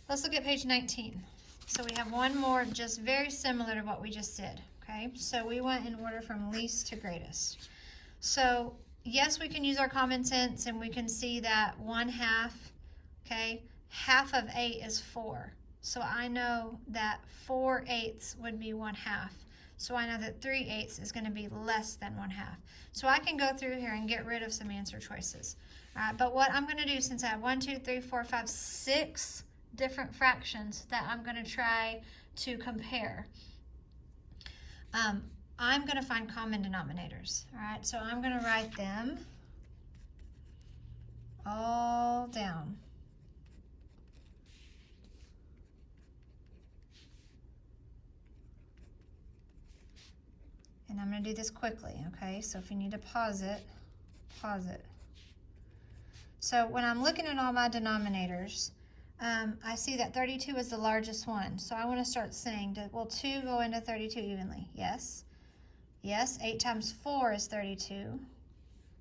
Let's look at page 19. So we have one more just very similar to what we just did, okay? So we went in order from least to greatest. So yes, we can use our common sense and we can see that 1/2, okay, half of 8 is 4. So I know that 4/8 would be 1/2. So I know that 3/8 is going to be less than 1/2. So I can go through here and get rid of some answer choices. All right, but what I'm going to do, since I have 1, 2, 3, 4, 5, 6 different fractions that I'm going to try to compare, I'm going to find common denominators. All right, so I'm going to write them all down. And I'm going to do this quickly, okay? So if you need to pause it, pause it. So when I'm looking at all my denominators, I see that 32 is the largest one. So I want to start saying, will 2 go into 32 evenly? Yes. Yes, 8 times 4 is 32.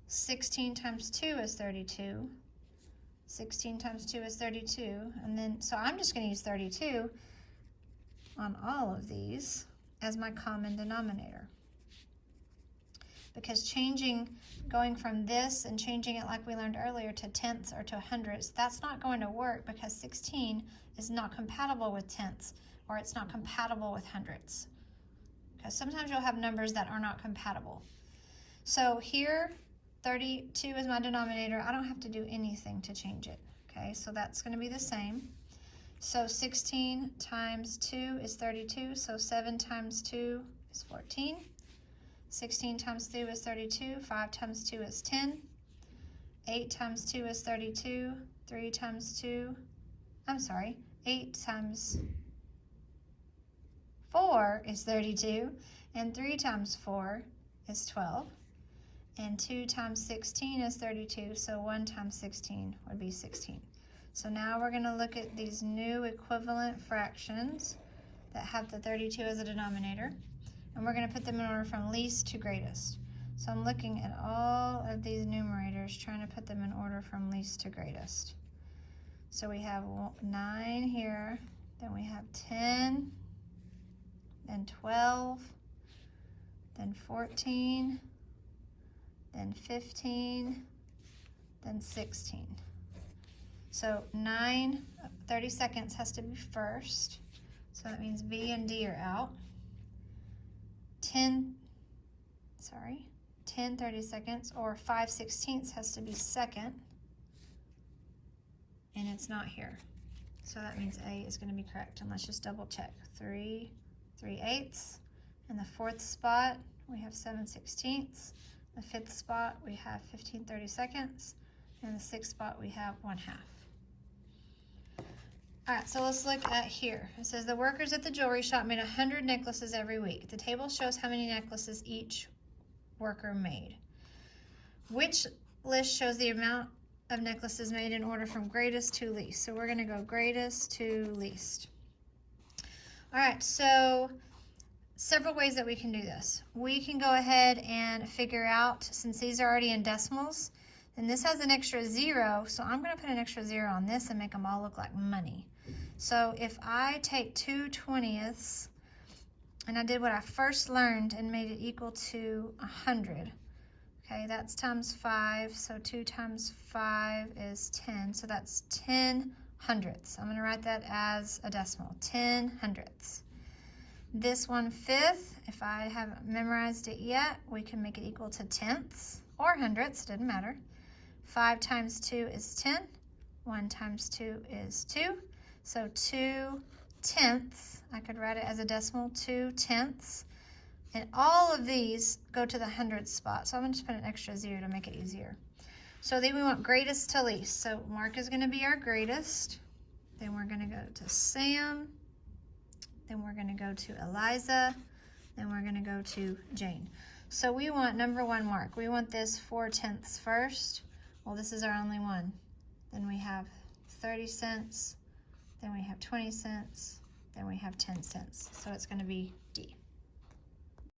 16 times 2 is 32. 16 times 2 is 32. And then, so I'm just going to use 32 on all of these as my common denominator. Because going from this and changing it like we learned earlier to tenths or to hundredths, that's not going to work because 16 is not compatible with tenths, or it's not compatible with hundredths. Because sometimes you'll have numbers that are not compatible. So here, 32 is my denominator. I don't have to do anything to change it. Okay, so that's going to be the same. So 16 times 2 is 32, so 7 times 2 is 14. 16 times 2 is 32, 5 times 2 is 10, 8 times 2 is 32, 8 times 4 is 32, and 3 times 4 is 12, and 2 times 16 is 32, so 1 times 16 would be 16. So now we're going to look at these new equivalent fractions that have the 32 as a denominator. And we're going to put them in order from least to greatest. So I'm looking at all of these numerators, trying to put them in order from least to greatest. So we have 9 here, then we have 10, then 12, then 14, then 15, then 16. So 30 seconds has to be first. So that means B and D are out. 10 30 seconds, or 5/16 has to be second, and it's not here. So that means A is going to be correct, and let's just double check. 3/8. In the 4th spot, we have 7/16. The 5th spot, we have 15 30-seconds. In the 6th spot, we have 1/2. All right, so let's look at here. It says the workers at the jewelry shop made 100 necklaces every week. The table shows how many necklaces each worker made. Which list shows the amount of necklaces made in order from greatest to least? So we're going to go greatest to least. All right, so several ways that we can do this. We can go ahead and figure out, since these are already in decimals, and this has an extra 0, so I'm going to put an extra 0 on this and make them all look like money. So if I take 2/20ths, and I did what I first learned and made it equal to 100, okay, that's times 5, so 2 times 5 is 10, so that's 10 hundredths. I'm going to write that as a decimal, 10 hundredths. This 1/5, if I haven't memorized it yet, we can make it equal to tenths or hundredths, doesn't matter. 5 times 2 is 10, 1 times 2 is 2, so 2/10, I could write it as a decimal, 2/10, and all of these go to the hundredth spot, so I'm going to just put an extra 0 to make it easier. So then we want greatest to least, so Mark is going to be our greatest, then we're going to go to Sam, then we're going to go to Eliza, then we're going to go to Jane. So we want number 1, Mark. We want this 4/10 first. Well, this is our only one. Then we have 30 cents, then we have 20 cents, then we have 10 cents. So it's going to be